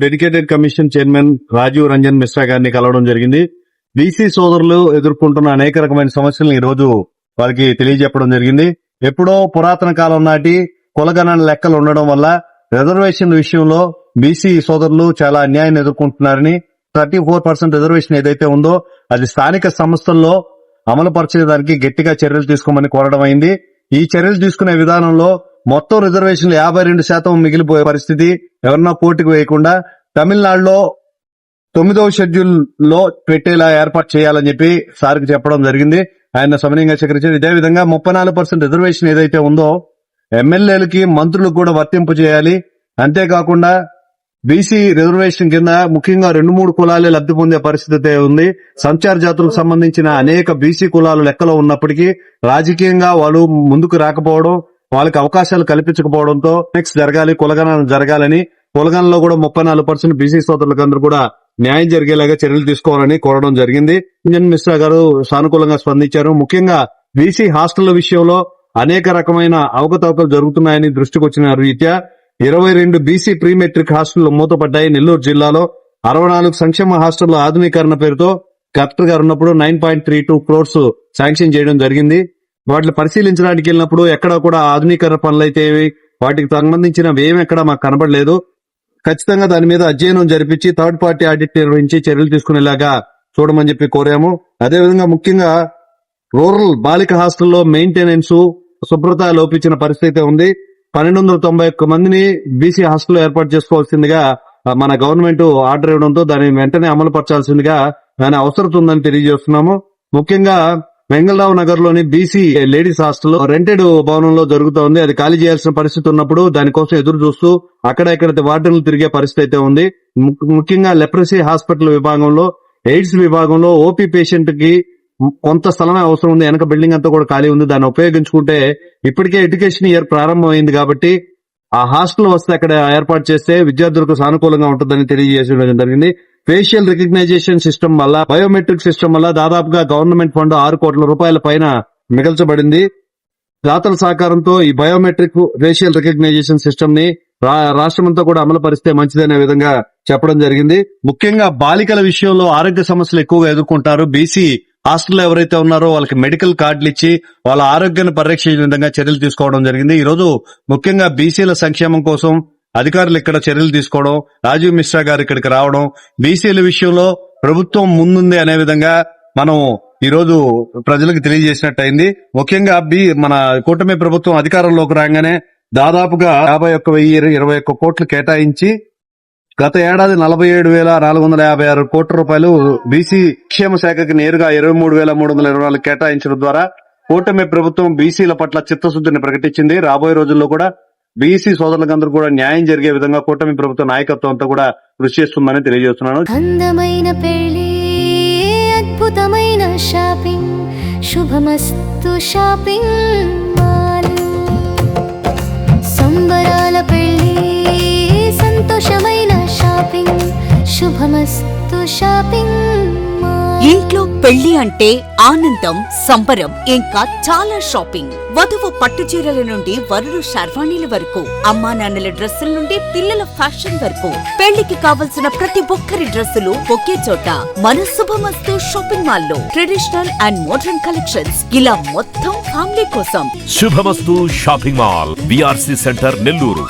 Dedicated commission chairman Rajiv Ranjan Mishra గారిని కలవడం జరిగింది. బీసీ సోదరులు ఎదుర్కొంటున్న అనేక రకమైన సమస్యలను ఈ రోజు వారికి తెలియజెప్పడం జరిగింది. ఎప్పుడో పురాతన కాలం నాటి కులగణన లెక్కలు ఉండడం వల్ల రిజర్వేషన్ విషయంలో బీసీ సోదరులు చాలా అన్యాయాన్ని ఎదుర్కొంటున్నారని, 34% రిజర్వేషన్ ఏదైతే ఉందో అది స్థానిక సంస్థల్లో అమలు పరిచేదానికి గట్టిగా చర్యలు తీసుకోమని కోరడం అయింది. ఈ చర్యలు తీసుకునే విధానంలో మొత్తం రిజర్వేషన్లు 52% మిగిలిపోయే పరిస్థితి, ఎవరన్నా కోర్టుకు వేయకుండా తమిళనాడులో 9వ షెడ్యూల్ లో పెట్టేలా ఏర్పాటు చేయాలని చెప్పి సార్కి చెప్పడం జరిగింది. ఆయన సమన్వయంగా స్వీకరించారు. ఇదే విధంగా 34% రిజర్వేషన్ ఏదైతే ఉందో ఎమ్మెల్యేలకి మంత్రులకు కూడా వర్తింపు చేయాలి. అంతేకాకుండా బీసీ రిజర్వేషన్ కింద ముఖ్యంగా 2-3 కులాలే లబ్ధి పొందే పరిస్థితి ఉంది. సంచార జాతులకు సంబంధించిన అనేక బీసీ కులాలు లెక్కలో ఉన్నప్పటికీ రాజకీయంగా వాళ్ళు ముందుకు రాకపోవడం, వాళ్ళకి అవకాశాలు కల్పించకపోవడంతో నెక్స్ట్ జరగాలి, కులగణన జరగాలని, కులగణనలో కూడా 34% బీసీ సోదరులకు అందరూ కూడా న్యాయం జరిగేలాగా చర్యలు తీసుకోవాలని కోరడం జరిగింది. రంజన్ మిశ్రా గారు సానుకూలంగా స్పందించారు. ముఖ్యంగా బీసీ హాస్టళ్ల విషయంలో అనేక రకమైన అవకతవకలు జరుగుతున్నాయని దృష్టికి వచ్చిన రీత్యా 22 బీసీ ప్రీ మెట్రిక్ హాస్టళ్లు మూతపడ్డాయి. నెల్లూరు జిల్లాలో 64 సంక్షేమ హాస్టళ్ల ఆధునీకరణ పేరుతో కలెక్టర్ గారు ఉన్నప్పుడు 9.32 crores శాంక్షన్ చేయడం జరిగింది. వాటిని పరిశీలించడానికి వెళ్ళినప్పుడు ఎక్కడా కూడా ఆధునీకరణ పనులైతే వాటికి సంబంధించిన వ్యయం ఎక్కడా మాకు కనబడలేదు. ఖచ్చితంగా దాని మీద అధ్యయనం జరిపించి థర్డ్ పార్టీ ఆడిట్ నిర్వహించి చర్యలు తీసుకునేలాగా చూడమని చెప్పి కోరాము. అదేవిధంగా ముఖ్యంగా రూరల్ బాలిక హాస్టల్లో మెయింటెనెన్స్ శుభ్రత లోపించిన పరిస్థితి ఉంది. 1291 మందిని బీసీ హాస్టల్లో ఏర్పాటు చేసుకోవాల్సిందిగా మన గవర్నమెంట్ ఆర్డర్ ఇవ్వడంతో దాన్ని వెంటనే అమలు పరచాల్సిందిగా దాని అవసరం ఉందని తెలియజేస్తున్నాము. ముఖ్యంగా వెంగళరావు నగర్ లోని బీసీ లేడీస్ హాస్టల్ రెంటెడ్ భవనంలో జరుగుతోంది. అది ఖాళీ చేయాల్సిన పరిస్థితి ఉన్నప్పుడు దానికోసం ఎదురు చూస్తూ అక్కడ ఇక్కడ వార్డులు తిరిగే పరిస్థితి అయితే ఉంది. ముఖ్యంగా లెప్రసీ హాస్పిటల్ విభాగంలో, ఎయిడ్స్ విభాగంలో ఓపీ పేషెంట్ కి కొంత స్థలమే అవసరం ఉంది. వెనక బిల్డింగ్ అంతా కూడా ఖాళీ ఉంది. దాన్ని ఉపయోగించుకుంటే ఇప్పటికే ఎడ్యుకేషన్ ఇయర్ ప్రారంభమైంది కాబట్టి ఆ హాస్టల్ వస్తే అక్కడ ఏర్పాటు చేస్తే విద్యార్థులకు సానుకూలంగా ఉంటుందని తెలియజేయడం జరిగింది. ఫేషియల్ రికగ్నైజేషన్ సిస్టమ్ వల్ల, బయోమెట్రిక్ సిస్టమ్ వల్ల దాదాపుగా గవర్నమెంట్ ఫండ్ 6 కోట్ల రూపాయల పైన మిగల్చబడింది. దాతల సహకారంతో ఈ బయోమెట్రిక్ ఫేషియల్ రికగ్నైజేషన్ సిస్టమ్ ని రాష్ట్రమంతా కూడా అమలు పరిస్తే మంచిదనే విధంగా చెప్పడం జరిగింది. ముఖ్యంగా బాలికల విషయంలో ఆరోగ్య సమస్యలు ఎక్కువగా ఎదుర్కొంటారు. బీసీ హాస్టల్లో ఎవరైతే ఉన్నారో వాళ్ళకి మెడికల్ కార్డులు ఇచ్చి వాళ్ళ ఆరోగ్యాన్ని పరీక్షించే విధంగా చర్యలు తీసుకోవడం జరిగింది. ఈ రోజు ముఖ్యంగా బీసీల సంక్షేమం కోసం అధికారులు ఇక్కడ చర్యలు తీసుకోవడం, రాజీవ్ మిశ్రా గారు ఇక్కడికి రావడం, బీసీల విషయంలో ప్రభుత్వం ముందుంది అనే విధంగా మనం ఈ రోజు ప్రజలకు తెలియజేసినట్టయింది. ముఖ్యంగా మన కూటమి ప్రభుత్వం అధికారంలోకి రాగానే దాదాపుగా 51,021 కోట్లు కేటాయించి గత ఏడాది 47,456 కోట్ల రూపాయలు బీసీ క్షేమ శాఖకి నేరుగా 23,324 కేటాయించడం ద్వారా కూటమి ప్రభుత్వం బీసీల పట్ల చిత్తశుద్ధిని ప్రకటించింది. రాబోయే రోజుల్లో కూడా బీసీ సోదరులందరూ కూడా న్యాయం జరిగే విధంగా కూటమి ప్రభుత్వ నాయకత్వం అంతా కూడా కృషి చేస్తుందని తెలియజేస్తున్నాను. అందమైన పెళ్లి, అద్భుతమైన షాపింగ్, శుభమస్తు షాపింగ్ మాల్. సంబరాల పెళ్లి, సంతోషమైన షాపింగ్, శుభమస్తు షాపింగ్ మాల్. ఇంట్లో పెళ్లి అంటే ఆనందం, సంబరం, ఇంకా చాలా షాపింగ్. వధువు పట్టు చీరల నుండి వరుడు శర్వాణీల వరకు, అమ్మా నాన్నల డ్రెస్సుల నుండి పిల్లల ఫ్యాషన్ వరకు, పెళ్లికి కావలసిన ప్రతి ఒక్కరి డ్రెస్సులు ఒకే చోట మన శుభమస్తు షాపింగ్ మాల్ లో. ట్రెడిషనల్ అండ్ మోడర్న్ కలెక్షన్స్, ఇలా మొత్తం ఫ్యామిలీ కోసం. శుభమస్తు shopping mall, BRC centre, Nellore.